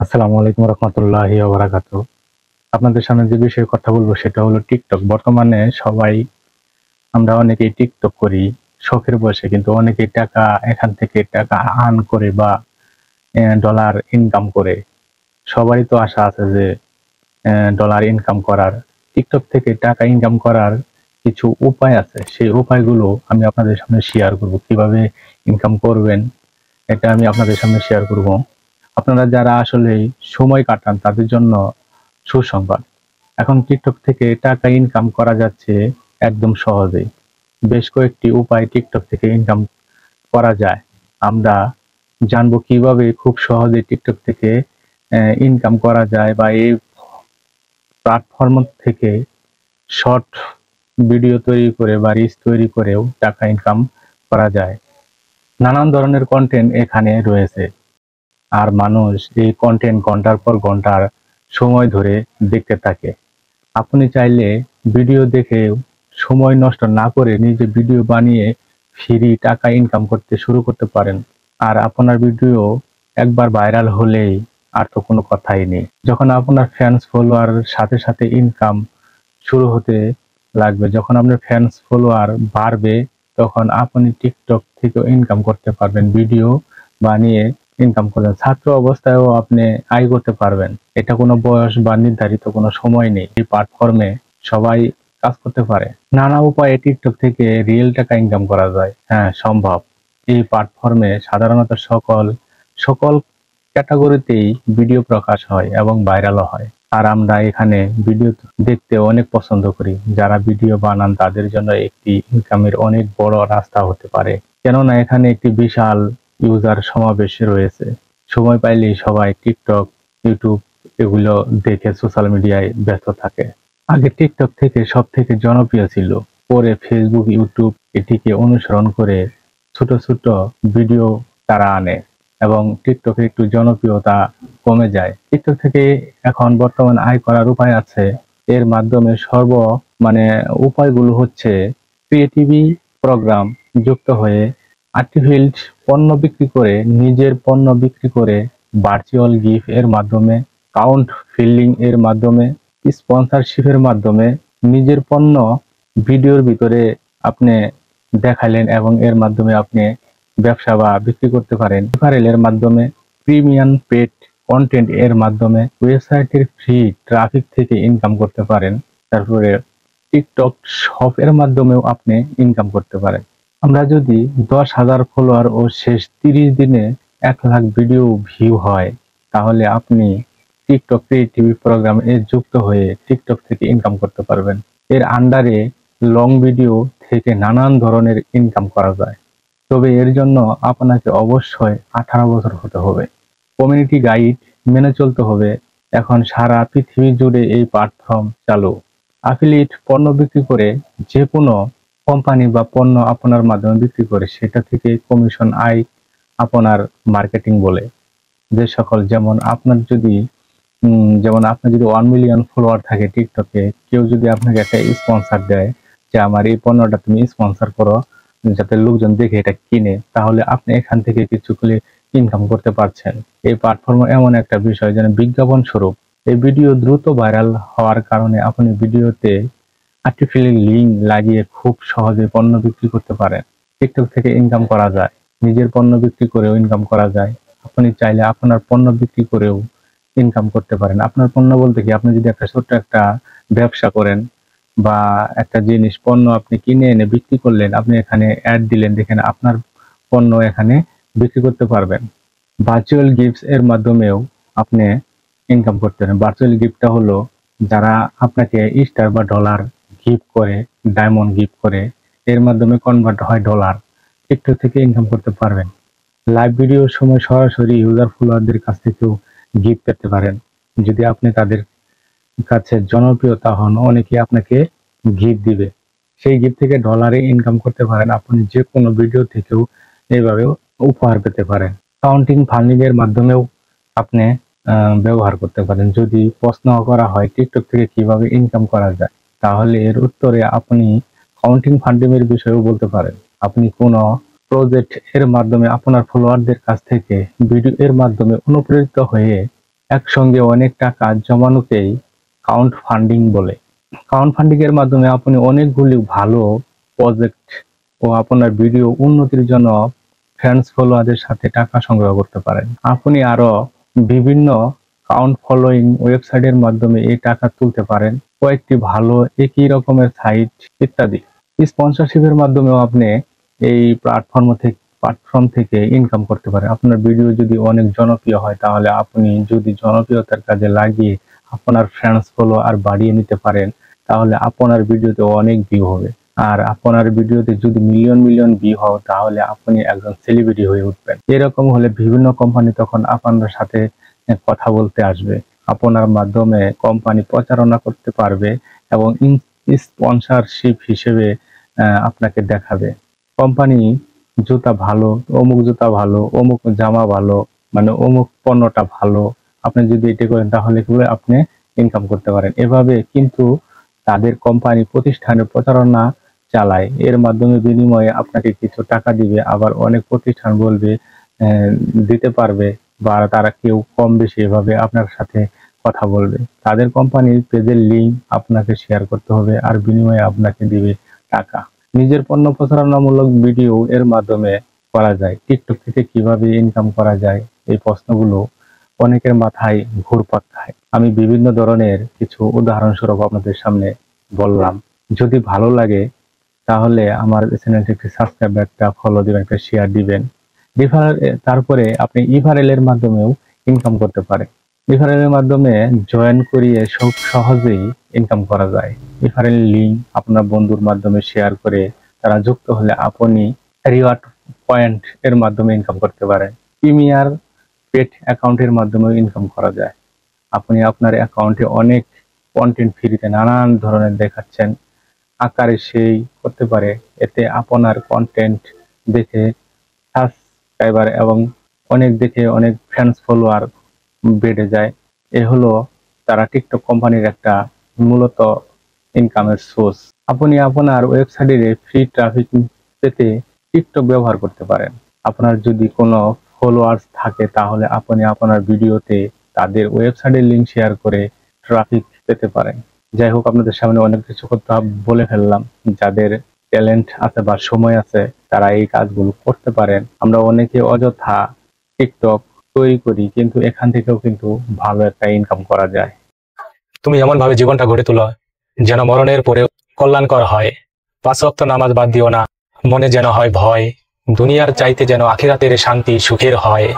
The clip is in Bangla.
আসসালামু আলাইকুম রহমতুল্লাহি ওয়া বারাকাতুহু। আপনাদের সামনে যে বিষয়ে কথা বলবো সেটা হলো টিকটক। বর্তমানে আমরা অনেকেই টিকটক করি শখের বশে, কিন্তু অনেকেই এখান থেকে টাকা আর্ন করে বা ডলার ইনকাম করে। সবারই তো আশা আছে যে ডলার ইনকাম করার। টিকটক থেকে টাকা ইনকাম করার কিছু উপায় আছে। সেই উপায়গুলো আমি আপনাদের সামনে শেয়ার করব। কিভাবে ইনকাম করবেন এটা আমি আপনাদের সামনে শেয়ার করব। আপনারা যারা আসলেই সময় কাটান তাদের জন্য সুসংবাদ। এখন টিকটক থেকে টাকা ইনকাম করা যাচ্ছে একদম সহজেই। বেশ কয়েকটি উপায় টিকটক থেকে ইনকাম করা যায়। আমরা জানবো কিভাবে খুব সহজে টিকটক থেকে ইনকাম করা যায়, বা এই প্ল্যাটফর্ম থেকে শর্ট ভিডিও তৈরি করে বা রিলস তৈরি করেও টাকা ইনকাম করা যায়। নানান ধরনের কন্টেন্ট এখানে রয়েছে, আর মানুষ এই কন্টেন্ট ঘন্টার পর ঘন্টার সময় ধরে দেখতে থাকে। আপনি চাইলে ভিডিও দেখে সময় নষ্ট না করে নিজে ভিডিও বানিয়ে ফ্রি টাকা ইনকাম করতে শুরু করতে পারেন। আর আপনার ভিডিও একবার ভাইরাল হলেই আর তো কোনো কথাই নেই। যখন আপনার ফ্যান্স ফলোয়ার সাথে সাথে ইনকাম শুরু হতে লাগবে, যখন আপনার ফ্যান্স ফলোয়ার বাড়বে, তখন আপনি টিকটক থেকেও ইনকাম করতে পারবেন। ভিডিও বানিয়ে ইনকাম করবেন। ছাত্র অবস্থায়ও আপনি আয় করতে পারবেন। এটা কোনো বয়স বা নির্ধারিত কোনো সময় নেই। এই প্ল্যাটফর্মে সবাই কাজ করতে পারে। নানা উপায়ে টিকটক থেকে রিয়েল টাকা ইনকাম করা যায়। হ্যাঁ, সম্ভব। এই প্ল্যাটফর্মে সাধারণত সকল সকল ক্যাটাগরিতেই ভিডিও প্রকাশ হয় এবং ভাইরালও হয়। আর আমরা এখানে ভিডিও দেখতে অনেক পছন্দ করি। যারা ভিডিও বানান তাদের জন্য একটি ইনকামের অনেক বড় রাস্তা হতে পারে, কেননা এখানে একটি বিশাল ইউজার সমাবেশ রয়েছে। সময় পাইলেই সবাই টিকটক, ইউটিউব এগুলো দেখে সোশ্যাল মিডিয়ায় ব্যস্ত থাকে। আগে টিকটক থেকে সব থেকে জনপ্রিয় ছিল, পরে ফেসবুক, ইউটিউব এটিকে অনুসরণ করে ছোট ছোট ভিডিও তারা আনে এবং টিকটকে একটু জনপ্রিয়তা কমে যায়। টিকটক থেকে এখন বর্তমান আয় করার উপায় আছে। এর মাধ্যমে মানে উপায়গুলো হচ্ছে ক্রিয়েটিভি প্রোগ্রাম যুক্ত হয়ে আর্টিফিশিয়াল পণ্য বিক্রি করে, নিজের পণ্য বিক্রি করে, ভার্চুয়াল গিফট এর মাধ্যমে, কাউন্ট ফিল্ডিং এর মাধ্যমে, স্পন্সরশিপের মাধ্যমে নিজের পণ্য ভিডিওর ভিতরে আপনি দেখালেন এবং এর মাধ্যমে আপনি ব্যবসা বা বিক্রি করতে পারেন। রেফারেল এর মাধ্যমে, প্রিমিয়াম পেড কন্টেন্ট এর মাধ্যমে, ওয়েবসাইটের ফ্রি ট্রাফিক থেকে ইনকাম করতে পারেন। তারপরে টিকটক শপ এর মাধ্যমেও আপনি ইনকাম করতে পারেন। আমরা যদি 10,000 ফলোয়ার ও শেষ 30 দিনে 1 লাখ ভিডিও ভিউ হয়, তাহলে আপনি টিকটক ক্রিয়েটিভ প্রোগ্রাম এ যুক্ত হয়ে টিকটক থেকে ইনকাম করতে পারবেন। এর আন্ডারে লং ভিডিও থেকে নানান ধরনের ইনকাম করা যায়। তবে এর জন্য আপনাকে অবশ্যই 18 বছর হতে হবে। কমিউনিটি গাইড মেনে চলতে হবে। এখন সারা পৃথিবী জুড়ে এই প্ল্যাটফর্ম চালু। অ্যাফিলিয়েট পণ্য বিক্রি করে, যে কোনো কোম্পানি বা পণ্য আপনার মাধ্যমে বিক্রি করে সেটা থেকে কমিশন আয় আপনার মার্কেটিং বলে। যে সকল, যেমন আপনার যদি 1 মিলিয়ন ফলোয়ার থাকে টিকটকে, কেউ যদি আপনাকে একটা স্পন্সর দেয় যে আমার এই পণ্যটা তুমি স্পন্সর করো যাতে লোকজন দেখে এটা কিনে, তাহলে আপনি এখান থেকে কিছু ইনকাম করতে পারছেন। এই প্ল্যাটফর্ম এমন একটা বিষয় যেন বিজ্ঞাপন স্বরূপ। এই ভিডিও দ্রুত ভাইরাল হওয়ার কারণে আপনি ভিডিওতে আর্টিফিশিয়াল লিঙ্ক লাগিয়ে খুব সহজে পণ্য বিক্রি করতে পারেন। টিকটক থেকে ইনকাম করা যায়। নিজের পণ্য বিক্রি করেও ইনকাম করা যায়। আপনি চাইলে আপনার পণ্য বিক্রি করেও ইনকাম করতে পারেন। আপনার পণ্য বলতে কি, আপনি যদি একটা ছোট্ট একটা ব্যবসা করেন বা একটা জিনিস পণ্য আপনি কিনে এনে বিক্রি করলেন, আপনি এখানে অ্যাড দিলেন, দেখেন আপনার পণ্য এখানে বিক্রি করতে পারবেন। ভার্চুয়াল গিফটস এর মাধ্যমেও আপনি ইনকাম করতে পারেন। ভার্চুয়াল গিফটটা হলো যারা আপনাকে স্টার বা ডলার গিফট করে, ডায়মন্ড গিফট করে, এর মাধ্যমে কনভার্ট হয় ডলার। টিকটক থেকে ইনকাম করতে পারবেন। লাইভ ভিডিওর সময় সরাসরি ইউজার ফলোয়ারদের কাছ থেকেও গিফট পেতে পারেন। যদি আপনি তাদের কাছে জনপ্রিয়তা হন, অনেকে আপনাকে গিফট দিবে। সেই গিফট থেকে ডলারে ইনকাম করতে পারেন। আপনি যে কোনো ভিডিও থেকেও এইভাবে উপহার পেতে পারেন। কাউন্টিং ফান্ডিং এর মাধ্যমেও আপনি ব্যবহার করতে পারেন। যদি প্রশ্ন করা হয় টিকটক থেকে কিভাবে ইনকাম করা যায়, তাহলে এর উত্তরে আপনি কাউন্টিং ফান্ডিং এর বিষয়েও বলতে পারেন। আপনি কোনো প্রজেক্ট এর মাধ্যমে আপনার ফলোয়ারদের কাছ থেকে ভিডিও এর মাধ্যমে অনুপ্রেরিত হয়ে একসঙ্গে অনেক টাকা জমানোকেই কাউন্ট ফান্ডিং বলে। কাউন্ট ফান্ডিং এর মাধ্যমে আপনি অনেকগুলি ভালো প্রজেক্ট ও আপনার ভিডিও উন্নতির জন্য ফ্যান্স ফলোয়ারদের সাথে টাকা সংগ্রহ করতে পারেন। আপনি আরো বিভিন্ন কাউন্ট ফলোয়িং ওয়েবসাইটের মাধ্যমে এই টাকা তুলতে পারেন, কয়েকটি ভালো একই রকমের সাইট ইত্যাদি। স্পন্সরশিপের মাধ্যমেও আপনি এই প্ল্যাটফর্ম থেকে ইনকাম করতে পারেন। আপনার ভিডিও যদি অনেক জনপ্রিয় হয় তাহলে আপনি যদি জনপ্রিয়তার কাজে লাগিয়ে আপনার ফ্যান্স ফলোয়ার বাড়িয়ে নিতে পারেন তাহলে আপনার ভিডিওতে অনেক ভিউ হবে। আর আপনার ভিডিওতে যদি মিলিয়ন মিলিয়ন ভিউ হয় তাহলে আপনি একজন সেলিব্রিটি হয়ে উঠবেন। এরকম হলে বিভিন্ন কোম্পানি তখন আপনার সাথে কথা বলতে আসবে, আপনার মাধ্যমে কোম্পানি প্রচারণা করতে পারবে এবং স্পন্সরশিপ হিসেবে আপনাকে দেখাবে। কোম্পানি জুতা ভালো, অমুক জুতা ভালো, অমুক জামা ভালো, মানে অমুক পণ্যটা ভালো, আপনি যদি এটি করেন তাহলে কি আপনি ইনকাম করতে পারেন। এভাবে কিন্তু তাদের কোম্পানি প্রতিষ্ঠানের প্রচারণা চালায়, এর মাধ্যমে বিনিময়ে আপনাকে কিছু টাকা দিবে। আবার অনেক প্রতিষ্ঠান বলবে দিতে পারবে, বা তারা কেউ কম বেশি এভাবে আপনার সাথে কথা বলবে। তাদের কোম্পানির পেজের লিঙ্ক আপনাকে শেয়ার করতে হবে আর বিনিময়ে আপনাকে দিবে টাকা। নিজের পণ্য প্রচারণামূলক ভিডিও এর মাধ্যমে করা যায়। টিকটক থেকে কিভাবে ইনকাম করা যায়, এই প্রশ্নগুলো অনেকের মাথায় ঘুরপাক খায়। আমি বিভিন্ন ধরনের কিছু উদাহরণস্বরূপ আপনাদের সামনে বললাম। যদি ভালো লাগে তাহলে আমার চ্যানেলটি একটি সাবস্ক্রাইব, একটা ফলো দিবেন, একটা শেয়ার দিবেন। তারপরে আপনি ইভারেল এর মাধ্যমেও ইনকাম করতে পারেন। রিফারেল এর মাধ্যমে জয়েন করিয়ে সহজেই ইনকাম করা যায়। রিফারেল লিঙ্ক আপনার বন্ধুর মাধ্যমে শেয়ার করে তারা যুক্ত হলে আপনি রিওয়ার্ড পয়েন্ট এর মাধ্যমে ইনকাম করতে পারেন। প্রিমিয়ার পেট অ্যাকাউন্টের মাধ্যমেও ইনকাম করা যায়। আপনি আপনার অ্যাকাউন্টে অনেক কন্টেন্ট ফ্রিতে নানান ধরনের দেখাচ্ছেন, আকারে সেই করতে পারে। এতে আপনার কন্টেন্ট দেখে সাবস্ক্রাইবার এবং অনেক ফ্যান্স ফলোয়ার বেড়ে যায়। এ হলো তারা টিকটক কোম্পানির একটা মূলত ইনকামের সোর্স। আপনি আপনার ওয়েবসাইটে ফ্রি ট্রাফিক পেতে টিকটক ব্যবহার করতে পারেন। আপনার যদি কোনো ফলোয়ার্স থাকে তাহলে আপনি আপনার ভিডিওতে তাদের ওয়েবসাইটের লিঙ্ক শেয়ার করে ট্রাফিক পেতে পারেন। যাই হোক, আপনাদের সামনে অনেক কিছু কথা বলে ফেললাম। যাদের ট্যালেন্ট আছে বা সময় আছে তারা এই কাজগুলো করতে পারেন। আমরা অনেকে অযথা টিকটক তৈরি করি, কিন্তু এখান থেকেও কিন্তু ভালো একটা ইনকাম করা যায়। তুমি এমন ভাবে জীবনটা গড়ে তোলো যেন মরণের পরে কল্যাণকর হয়। 5 ওয়াক্ত নামাজ বাদ দিও না, মনে যেন হয় ভয়, দুনিয়ার চাইতে যেন আখিরাতের শান্তি সুখের হয়।